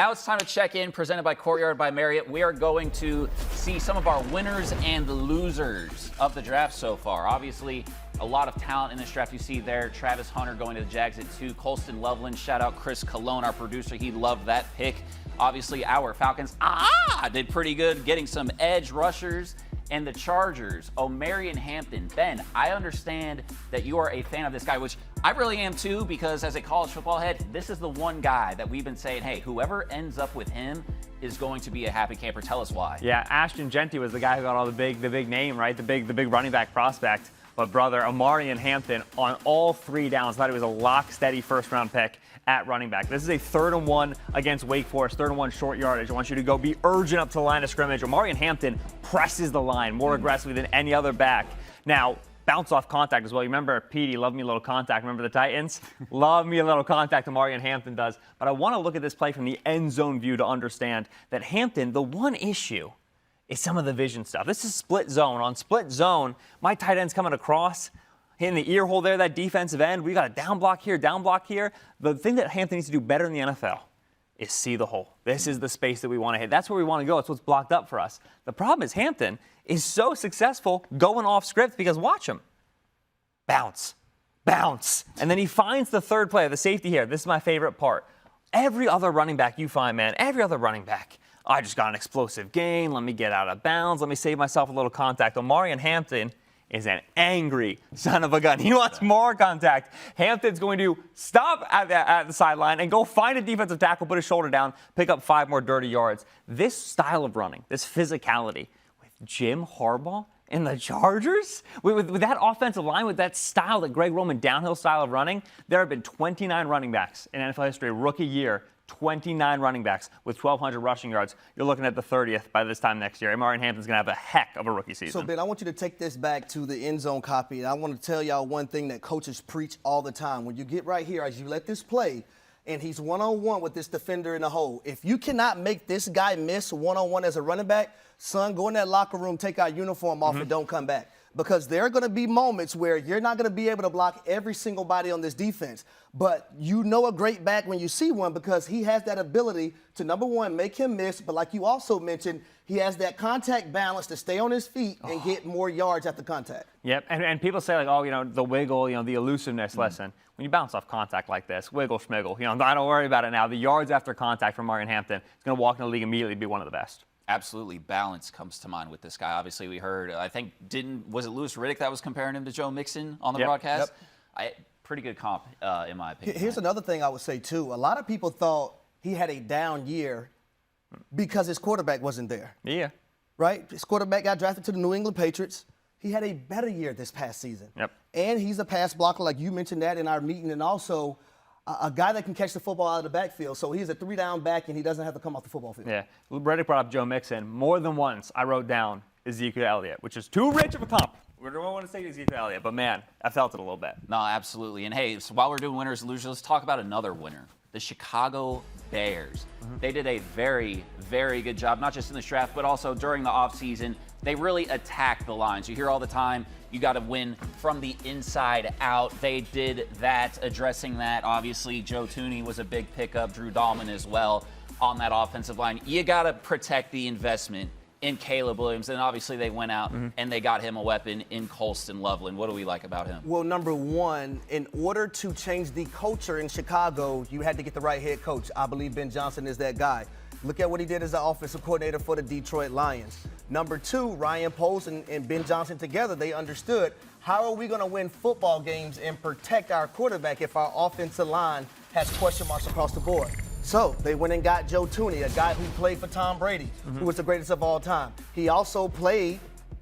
Now it's time to check in, presented by Courtyard by Marriott. We are going to see some of our winners and losers of the draft so far. Obviously, a lot of talent in this draft. You see there, Travis Hunter going to the Jags at 2, Colston Loveland, shout out Chris Colon, our producer. He loved that pick. Obviously, our Falcons did pretty good, getting some edge rushers. And the Chargers, Omari Hampton. Ben, I understand that you are a fan of this guy, which I really am too, because as a college football head, this is the one guy that we've been saying, hey, whoever ends up with him is going to be a happy camper. Tell us why. Yeah, Ashton Genty was the guy who got all the big name, right? The big running back prospect. But brother, Omari Hampton on all 3 downs, thought he was a lock steady first-round pick at running back. This is a 3rd and 1 against Wake Forest, 3rd and 1 short yardage. I want you to go be urgent up to the line of scrimmage. Omari Hampton presses the line more aggressively than any other back. Now, bounce off contact as well. You remember Petey, love me a little contact. Remember the Titans? Love me a little contact, Omari Hampton does. But I want to look at this play from the end zone view to understand that Hampton, the one issue is some of the vision stuff. This is split zone. On split zone, my tight end's coming across, hitting the ear hole there, that defensive end. We got a down block here, down block here. The thing that Hampton needs to do better in the NFL is see the hole. This is the space that we want to hit. That's where we want to go. It's what's blocked up for us. The problem is Hampton is so successful going off script because watch him. Bounce, bounce. And then he finds the third play, the safety here. This is my favorite part. Every other running back you find, man, every other running back, I just got an explosive gain. Let me get out of bounds. Let me save myself a little contact. Omari Hampton is an angry son of a gun. He wants more contact. Hampton's going to stop at the sideline and go find a defensive tackle, put his shoulder down, pick up 5 more dirty yards. This style of running, this physicality with Jim Harbaugh and the Chargers, with that offensive line, with that style, the Greg Roman downhill style of running, there have been 29 running backs in NFL history, rookie year, 29 running backs with 1,200 rushing yards. You're looking at the 30th by this time next year. Omari Hampton's going to have a heck of a rookie season. So, Ben, I want you to take this back to the end zone copy, and I want to tell y'all one thing that coaches preach all the time. When you get right here, as you let this play, and he's one-on-one with this defender in the hole, if you cannot make this guy miss one-on-one as a running back, son, go in that locker room, take our uniform off, and don't come back. Because there are going to be moments where you're not going to be able to block every single body on this defense. But you know a great back when you see one because he has that ability to, number one, make him miss. But like you also mentioned, he has that contact balance to stay on his feet and get more yards at the contact. Yep, and people say, like, oh, the wiggle, the elusiveness lesson. When you bounce off contact like this, wiggle, schmiggle, I don't worry about it now. The yards after contact from Omari Hampton is going to walk in the league immediately and be one of the best. Absolutely. Balance comes to mind with this guy. Obviously, we heard, I think, was it Louis Riddick that was comparing him to Joe Mixon on the broadcast? Pretty good comp, in my opinion. Here's another thing I would say, too. A lot of people thought he had a down year because his quarterback wasn't there. Yeah. Right? His quarterback got drafted to the New England Patriots. He had a better year this past season. Yep. And he's a pass blocker, like you mentioned that in our meeting, and also a guy that can catch the football out of the backfield. So he's a 3-down back, and he doesn't have to come off the football field. Yeah. Reddick brought up Joe Mixon. More than once, I wrote down Ezekiel Elliott, which is too rich of a comp. We don't want to say Ezekiel Elliott, but, man, I felt it a little bit. No, absolutely. And, hey, so while we're doing winners and losers, let's talk about another winner, the Chicago Bears. They did a very, very good job, not just in the draft, but also during the offseason. They really attacked the lines. You hear all the time, you got to win from the inside out. They did that, addressing that. Obviously, Joe Thuney was a big pickup, Drew Dahlman as well on that offensive line. You got to protect the investment in Caleb Williams, and obviously they went out and they got him a weapon in Colston Loveland. What do we like about him? Well, number one, in order to change the culture in Chicago, you had to get the right head coach. I believe Ben Johnson is that guy. Look at what he did as the offensive coordinator for the Detroit Lions. Number two, Ryan Poles and Ben Johnson together, they understood how are we going to win football games and protect our quarterback if our offensive line has question marks across the board. So they went and got Joe Thuney, a guy who played for Tom Brady, who was the greatest of all time. He also played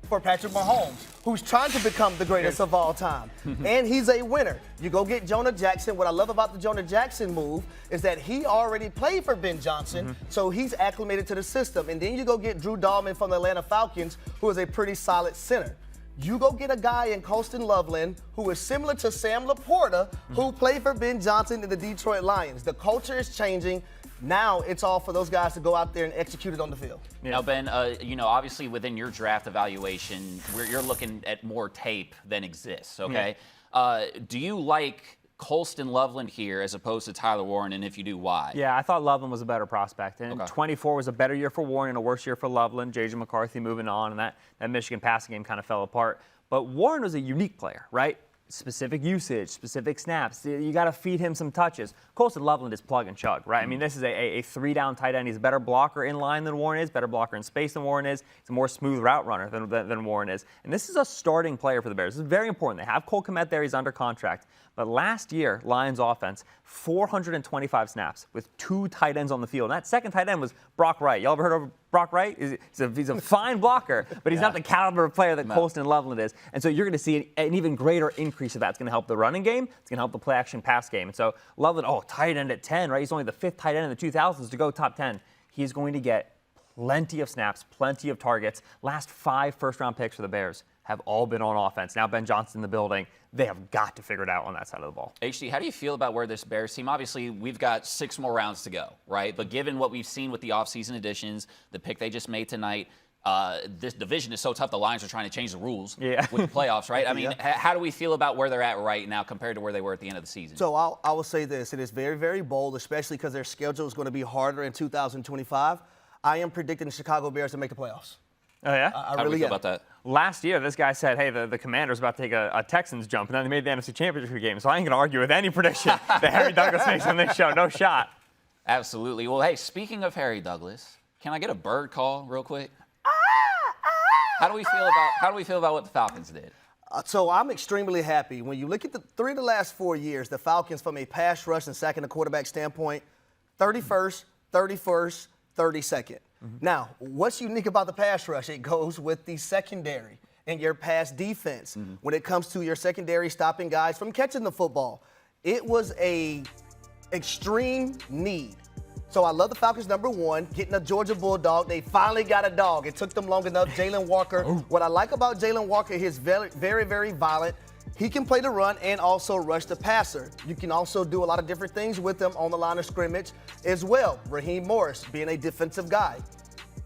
for Patrick Mahomes, who's trying to become the greatest of all time. And he's a winner. You go get Jonah Jackson. What I love about the Jonah Jackson move is that he already played for Ben Johnson, so he's acclimated to the system. And then you go get Drew Dahlman from the Atlanta Falcons, who is a pretty solid center. You go get a guy in Colston Loveland who is similar to Sam Laporta, who played for Ben Johnson in the Detroit Lions. The culture is changing. Now it's all for those guys to go out there and execute it on the field. Yeah. Now, Ben, obviously within your draft evaluation, you're looking at more tape than exists, okay? Yeah. Do you like Colston Loveland here as opposed to Tyler Warren, and if you do, why? Yeah, I thought Loveland was a better prospect. And 24 was a better year for Warren and a worse year for Loveland. J.J. McCarthy moving on, and that Michigan passing game kind of fell apart. But Warren was a unique player, right? Specific usage, specific snaps. You got to feed him some touches. Colston Loveland is plug and chug, right? I mean, this is a three-down tight end. He's a better blocker in line than Warren is, better blocker in space than Warren is. He's a more smooth route runner than Warren is. And this is a starting player for the Bears. This is very important. They have Cole Kmet there. He's under contract. But last year, Lions offense, 425 snaps with 2 tight ends on the field. And that second tight end was Brock Wright. Y'all ever heard of Brock Wright? He's a fine blocker, but he's not the caliber of player that Colston Loveland is. And so you're going to see an even greater increase of that. It's going to help the running game. It's going to help the play-action pass game. And so Loveland, tight end at 10, right? He's only the 5th tight end in the 2000s to go top 10. He's going to get plenty of snaps, plenty of targets. Last 5 first-round picks for the Bears have all been on offense. Now Ben Johnson in the building. They have got to figure it out on that side of the ball. HD, how do you feel about where this Bears team, obviously we've got 6 more rounds to go, right? But given what we've seen with the offseason additions, the pick they just made tonight, this division is so tough, the Lions are trying to change the rules with the playoffs, right? I mean, how do we feel about where they're at right now compared to where they were at the end of the season? So I will say this. It is very, very bold, especially because their schedule is going to be harder in 2025. I am predicting the Chicago Bears to make the playoffs. Oh, yeah? I how do really we feel am. about that? Last year, this guy said, hey, the Commanders about to take a Texans jump, and then they made the NFC Championship game. So I ain't going to argue with any prediction that Harry Douglas makes on this show. No shot. Absolutely. Well, hey, speaking of Harry Douglas, can I get a bird call real quick? How do we feel about what the Falcons did? So I'm extremely happy. When you look at the 3 of the last 4 years, the Falcons, from a pass rush and sacking the quarterback standpoint, 31st, 31st, 32nd. Now, what's unique about the pass rush? It goes with the secondary and your pass defense. When it comes to your secondary stopping guys from catching the football, it was a extreme need. So I love the Falcons, number 1, getting a Georgia Bulldog. They finally got a dog. It took them long enough. Jalen Walker. What I like about Jalen Walker, he's very, very, very violent. He can play the run and also rush the passer. You can also do a lot of different things with him on the line of scrimmage as well. Raheem Morris being a defensive guy.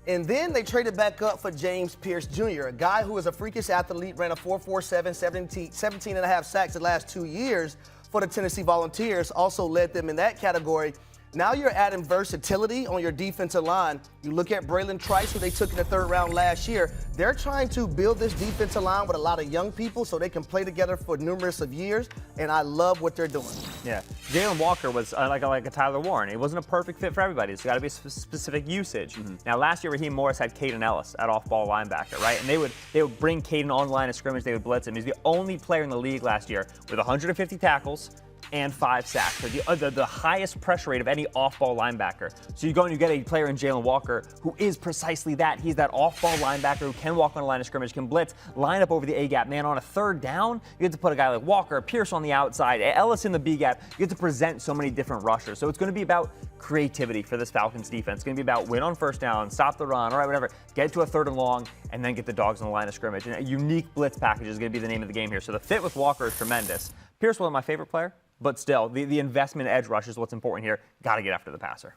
And then they traded back up for James Pierce Jr., a guy who is a freakish athlete, ran a 4.47, 17 and a half sacks the last 2 years for the Tennessee Volunteers, also led them in that category. Now you're adding versatility on your defensive line. You look at Braylon Trice, who they took in the 3rd round last year. They're trying to build this defensive line with a lot of young people so they can play together for numerous of years, and I love what they're doing. Yeah. Jalen Walker was like a Tyler Warren. He wasn't a perfect fit for everybody. It's got to be specific usage. Now, last year, Raheem Morris had Caden Ellis at off-ball linebacker, right? And they would bring Caden on the line of scrimmage. They would blitz him. He's the only player in the league last year with 150 tackles and 5 sacks. So the highest pressure rate of any off-ball linebacker. So you go and you get a player in Jalen Walker who is precisely that. He's that off-ball linebacker who can walk on the line of scrimmage, can blitz, line up over the A-gap. Man, on a 3rd down, you get to put a guy like Walker, Pierce on the outside, Ellis in the B-gap. You get to present so many different rushers. So it's going to be about creativity for this Falcons defense. It's going to be about win on 1st down, stop the run, all right, whatever. Get to a 3rd and long, and then get the dogs on the line of scrimmage. And a unique blitz package is going to be the name of the game here. So the fit with Walker is tremendous. Pierce, one of my favorite players. But still, the investment edge rush is what's important here. Got to get after the passer.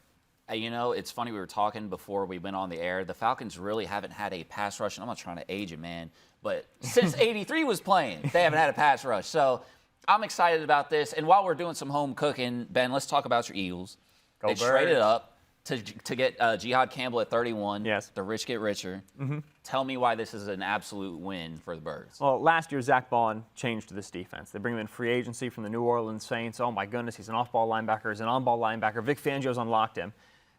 You know, it's funny, we were talking before we went on the air. The Falcons really haven't had a pass rush, and I'm not trying to age it, man, but since 83 was playing, they haven't had a pass rush. So I'm excited about this. And while we're doing some home cooking, Ben, let's talk about your Eagles. Go They Birds. traded up to get Jihad Campbell at 31. Yes. The rich get richer. Tell me why this is an absolute win for the Birds. Well, last year, Zach Bond changed this defense. They bring him in free agency from the New Orleans Saints. Oh, my goodness, he's an off-ball linebacker. He's an on-ball linebacker. Vic Fangio's unlocked him.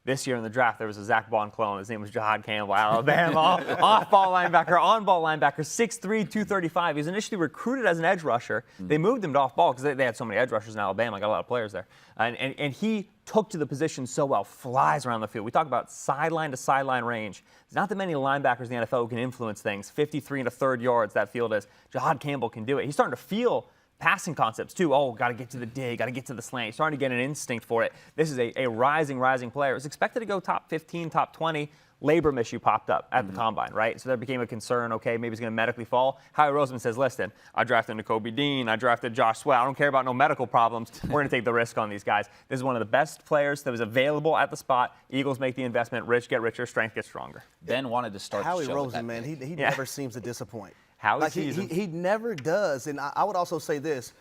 This year in the draft, there was a Zach Bond clone. His name was Jihad Campbell, Alabama. Off-ball linebacker, on-ball linebacker, 6'3", 235. He was initially recruited as an edge rusher. They moved him to off-ball because they had so many edge rushers in Alabama. Got a lot of players there. And he took to the position so well, flies around the field. We talk about sideline to sideline range. There's not that many linebackers in the NFL who can influence things. 53 and a third yards that field is. Jihad Campbell can do it. He's starting to feel passing concepts too. Oh, got to get to the dig, got to get to the slant. He's starting to get an instinct for it. This is a rising player. It was expected to go top 15, top 20. Labrum issue popped up at the combine, right? So that became a concern. Okay, maybe he's going to medically fall. Howie Roseman says, listen, I drafted Nakobe Dean. I drafted Josh Sweat. I don't care about no medical problems. We're going to take the risk on these guys. This is one of the best players that was available at the spot. Eagles make the investment. Rich get richer. Strength gets stronger. Ben wanted to start Howie the show with Roseman, that man, pick. he never seems to disappoint. Howie Like sees him. he never does. And I would also say this.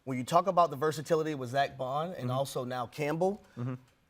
when you talk about the versatility with Zach Bond and also now Campbell,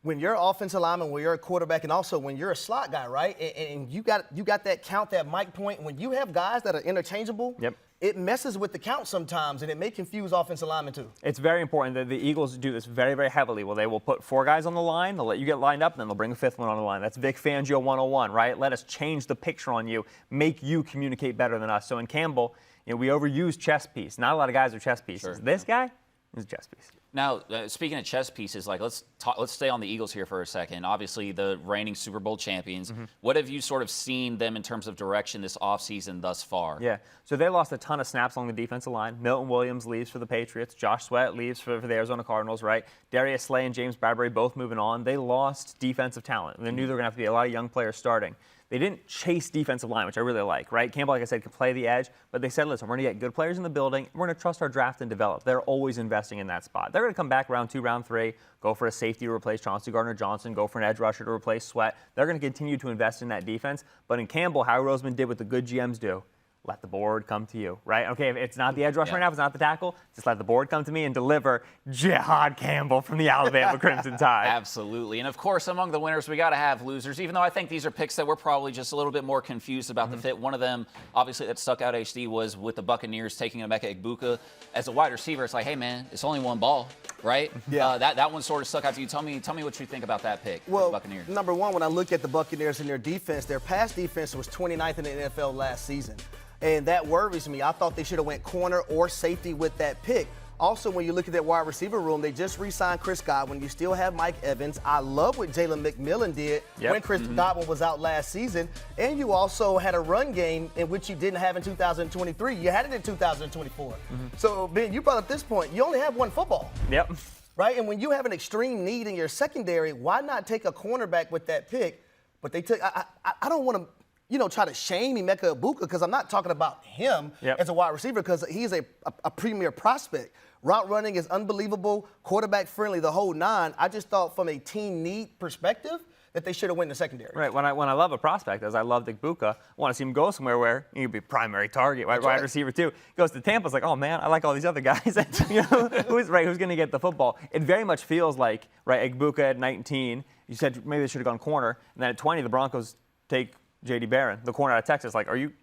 when you're offensive lineman, when you're a quarterback, and also when you're a slot guy, right? And you got that count, that mic point. When you have guys that are interchangeable, it messes with the count sometimes, and it may confuse offensive linemen too. It's very important that the Eagles do this very, very heavily. Well, they will put 4 guys on the line, they'll let you get lined up, and then they'll bring a 5th one on the line. That's Vic Fangio 101, right? Let us change the picture on you, make you communicate better than us. So in Campbell, we overuse chess piece. Not a lot of guys are chess pieces. Sure. This guy is a chess piece. Now, speaking of chess pieces, let's stay on the Eagles here for a second. Obviously, the reigning Super Bowl champions. What have you sort of seen them in terms of direction this offseason thus far? Yeah, so they lost a ton of snaps along the defensive line. Milton Williams leaves for the Patriots. Josh Sweat leaves for the Arizona Cardinals, right? Darius Slay and James Bradbury both moving on. They lost defensive talent. They knew there were going to have to be a lot of young players starting. They didn't chase defensive line, which I really like, right? Campbell, like I said, can play the edge, but they said, listen, we're going to get good players in the building. We're going to trust our draft and develop. They're always investing in that spot. They're going to come back round 2, round 3, go for a safety to replace Chauncey Gardner-Johnson, go for an edge rusher to replace Sweat. They're going to continue to invest in that defense. But in Campbell, Howie Roseman did what the good GMs do. Let the board come to you, right? Okay, if it's not the edge rusher right now, if it's not the tackle, just let the board come to me and deliver Jihad Campbell from the Alabama Crimson Tide. Absolutely. And, of course, among the winners, we got to have losers, even though I think these are picks that we're probably just a little bit more confused about the fit. One of them, obviously, that stuck out, HD, was with the Buccaneers taking Emeka Egbuka as a wide receiver. It's like, hey, man, it's only one ball, right? Yeah. That one sort of stuck out to you. Tell me what you think about that pick for the Buccaneers. Number one, when I look at the Buccaneers and their defense, their pass defense was 29th in the NFL last season. And that worries me. I thought they should have went corner or safety with that pick. Also, when you look at that wide receiver room, they just re-signed Chris Godwin. You still have Mike Evans. I love what Jalen McMillan did when Chris Godwin was out last season. And you also had a run game in which you didn't have in 2023. You had it in 2024. So, Ben, you brought up this point. You only have one football. Yep. Right? And when you have an extreme need in your secondary, why not take a cornerback with that pick? But they took – I don't want to – try to shame Emeka Egbuka because I'm not talking about him as a wide receiver because he's a premier prospect. Route running is unbelievable, quarterback friendly, the whole 9. I just thought from a team need perspective that they should have went in the secondary. Right. When I love a prospect, as I loved Egbuka, I want to see him go somewhere where he could be primary target, wide receiver too. He goes to Tampa, it's like, oh man, I like all these other guys. Who's going to get the football? It very much feels like, Egbuka at 19, you said maybe they should have gone corner, and then at 20, the Broncos take J.D. Barron, the corner out of Texas. Like, are you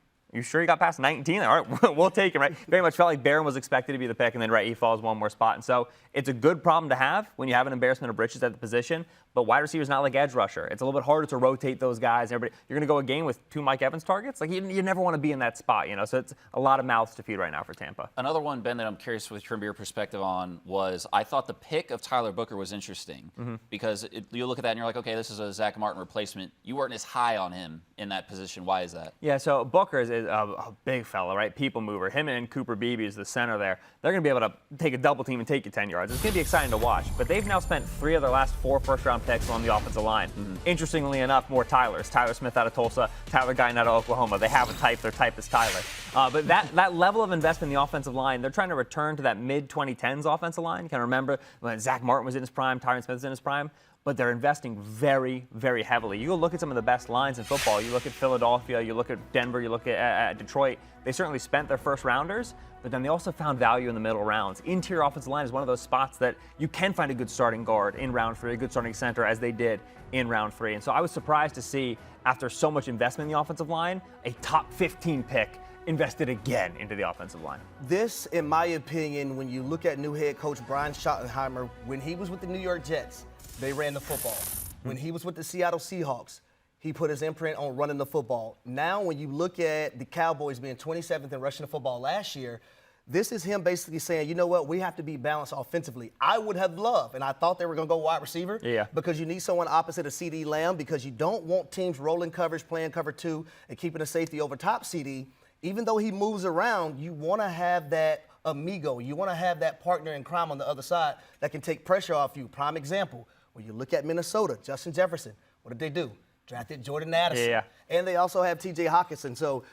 sure he got past 19? All right, we'll take him, right? Very much felt like Barron was expected to be the pick, and then, he falls one more spot. And so it's a good problem to have when you have an embarrassment of riches at the position, but wide receiver is not like edge rusher. It's a little bit harder to rotate those guys. You're going to go a game with 2 Mike Evans targets? Like, you never want to be in that spot, So it's a lot of mouths to feed right now for Tampa. Another one, Ben, that I'm curious from your perspective on was I thought the pick of Tyler Booker was interesting because you look at that and you're like, okay, this is a Zach Martin replacement. You weren't as high on him in that position. Why is that? Yeah, so Booker is a big fella, right? People mover. Him and Cooper Beebe is the center there. They're going to be able to take a double team and take you 10 yards. It's going to be exciting to watch. But they've now spent 3 of their last 4 first-round picks on the offensive line. Interestingly enough, more Tylers. Tyler Smith out of Tulsa, Tyler Guyton out of Oklahoma. They have a type. Their type is Tyler. But that level of investment in the offensive line, they're trying to return to that mid-2010s offensive line. You can remember when Zach Martin was in his prime, Tyron Smith was in his prime. But they're investing very, very heavily. You go look at some of the best lines in football. You look at Philadelphia, you look at Denver, you look at Detroit. They certainly spent their first rounders, but then they also found value in the middle rounds. Interior offensive line is one of those spots that you can find a good starting guard in round 3, a good starting center, as they did in round 3. And so I was surprised to see, after so much investment in the offensive line, a top 15 pick invested again into the offensive line. This, in my opinion, when you look at new head coach Brian Schottenheimer, when he was with the New York Jets, they ran the football. When he was with the Seattle Seahawks, he put his imprint on running the football. Now, when you look at the Cowboys being 27th in rushing the football last year, this is him basically saying, you know what, we have to be balanced offensively. I would have loved, and I thought they were going to go wide receiver because you need someone opposite of C.D. Lamb because you don't want teams rolling coverage, playing cover 2, and keeping a safety over top C.D. Even though he moves around, you want to have that amigo. You want to have that partner in crime on the other side that can take pressure off you. Prime example. When you look at Minnesota, Justin Jefferson, what did they do? Drafted Jordan Addison. And they also have T.J. Hawkinson. So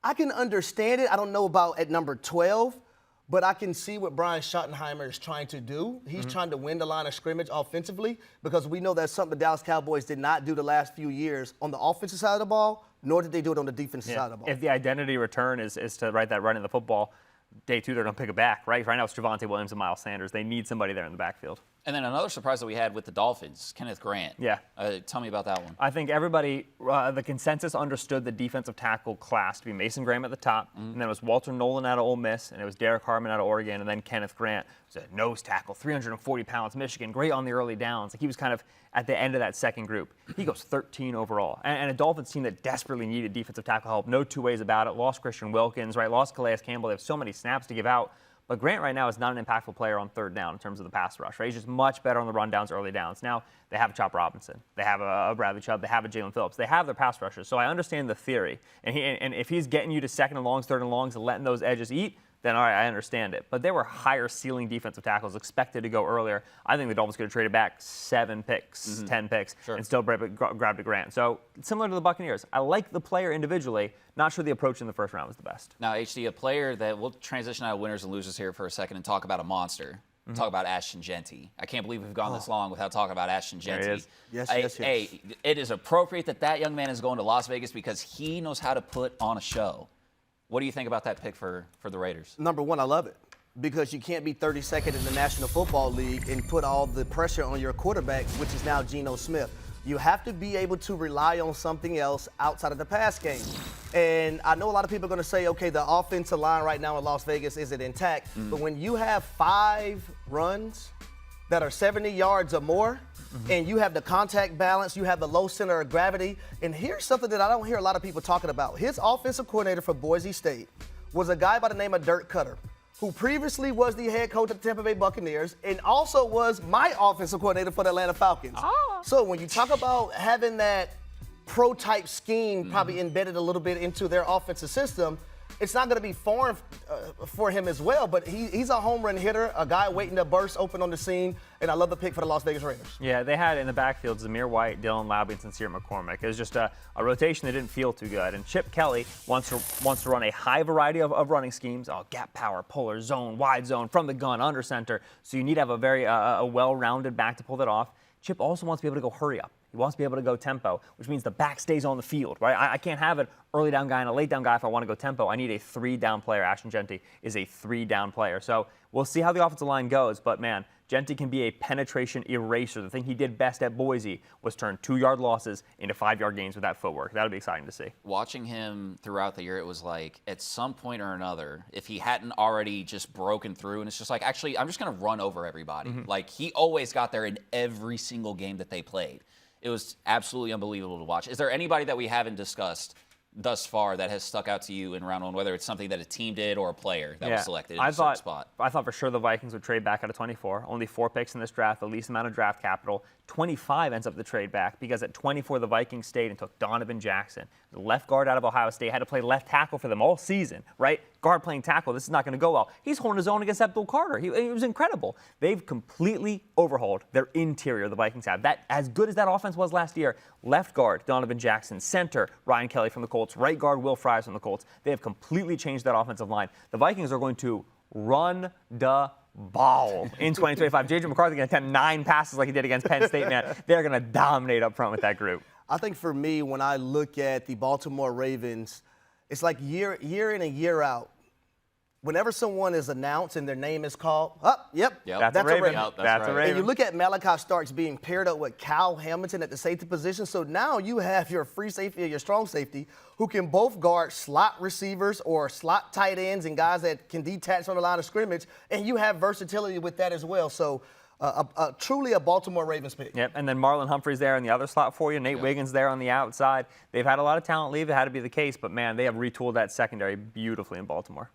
I can understand it. I don't know about at number 12, but I can see what Brian Schottenheimer is trying to do. He's trying to win the line of scrimmage offensively because we know that's something the Dallas Cowboys did not do the last few years on the offensive side of the ball, nor did they do it on the defensive side of the ball. If the identity return is to that running the football, day 2, they're going to pick it back, right? Right now it's Javonte Williams and Miles Sanders. They need somebody there in the backfield. And then another surprise that we had with the Dolphins, Kenneth Grant. Yeah. Tell me about that one. I think everybody, the consensus understood the defensive tackle class to be Mason Graham at the top, and then it was Walter Nolan out of Ole Miss, and it was Derek Harmon out of Oregon, and then Kenneth Grant was a nose tackle, 340 pounds, Michigan, great on the early downs. Like he was kind of at the end of that second group. He goes 13 overall. And a Dolphins team that desperately needed defensive tackle help, no two ways about it. Lost Christian Wilkins, right? Lost Calais Campbell. They have so many snaps to give out. But Grant right now is not an impactful player on third down in terms of the pass rush, right? He's just much better on the rundowns, early downs. Now, they have a Chop Robinson. They have a Bradley Chubb. They have a Jalen Phillips. They have their pass rushers. So I understand the theory. And if he's getting you to second and longs, third and longs, and letting those edges eat, then all right, I understand it. But there were higher ceiling defensive tackles expected to go earlier. I think the Dolphins could have traded back 7 picks, 10 picks, and still grabbed a Grant. So similar to the Buccaneers, I like the player individually. Not sure the approach in the first round was the best. Now, HD, a player that we'll transition out of winners and losers here for a second and talk about a monster. Talk about Ashton Genty. I can't believe we've gone this long without talking about Ashton Genty. There he is. Yes. Hey, it is appropriate that young man is going to Las Vegas because he knows how to put on a show. What do you think about that pick for the Raiders? Number one, I love it because you can't be 32nd in the National Football League and put all the pressure on your quarterback, which is now Geno Smith. You have to be able to rely on something else outside of the pass game. And I know a lot of people are going to say, okay, the offensive line right now in Las Vegas isn't intact. But when you have 5 runs that are 70 yards or more, and you have the contact balance, you have the low center of gravity. And here's something that I don't hear a lot of people talking about. His offensive coordinator for Boise State was a guy by the name of Dirk Cutter, who previously was the head coach of the Tampa Bay Buccaneers and also was my offensive coordinator for the Atlanta Falcons. So when you talk about having that pro-type scheme probably embedded a little bit into their offensive system, it's not going to be foreign for him as well, but he's a home run hitter, a guy waiting to burst open on the scene, and I love the pick for the Las Vegas Raiders. Yeah, they had in the backfield Zamir White, Dylan Labby, and Sincere McCormick. It was just a rotation that didn't feel too good. And Chip Kelly wants to run a high variety of running schemes, gap power, puller, zone, wide zone, from the gun, under center. So you need to have a very well-rounded back to pull that off. Chip also wants to be able to go hurry up. He wants to be able to go tempo, which means the back stays on the field, right? I can't have an early down guy and a late down guy if I want to go tempo. I need a 3-down player. Ashton Genty is a 3-down player. So we'll see how the offensive line goes. But, man, Genty can be a penetration eraser. The thing he did best at Boise was turn 2-yard losses into 5-yard gains with that footwork. That'll be exciting to see. Watching him throughout the year, it was like at some point or another, if he hadn't already just broken through, and it's just like, actually, I'm just going to run over everybody. Like, he always got there in every single game that they played. It was absolutely unbelievable to watch. Is there anybody that we haven't discussed thus far that has stuck out to you in round 1, whether it's something that a team did or a player that was selected in a certain spot? I thought for sure the Vikings would trade back out of 24. Only 4 picks in this draft, the least amount of draft capital. 25 ends up the trade back because at 24 the Vikings stayed and took Donovan Jackson, the left guard out of Ohio State, had to play left tackle for them all season, right? Guard playing tackle, this is not going to go well. He's holding his own against Abdul Carter. He was incredible. They've completely overhauled their interior, the Vikings have. That, as good as that offense was last year, left guard Donovan Jackson, center Ryan Kelly from the Colts, right guard Will Fries from the Colts. They have completely changed that offensive line. The Vikings are going to run the ball in 2025. J.J. McCarthy going to attempt 9 passes like he did against Penn State, man. They're going to dominate up front with that group. I think for me, when I look at the Baltimore Ravens, it's like year in and year out. Whenever someone is announced and their name is called, That's a Raven. That's a Raven. And you look at Malachi Starks being paired up with Kyle Hamilton at the safety position. So now you have your free safety or your strong safety who can both guard slot receivers or slot tight ends and guys that can detach from the line of scrimmage. And you have versatility with that as well. So truly a Baltimore Ravens pick. Yep, and then Marlon Humphrey's there in the other slot for you. Nate Wiggins there on the outside. They've had a lot of talent leave. It had to be the case, but, man, they have retooled that secondary beautifully in Baltimore.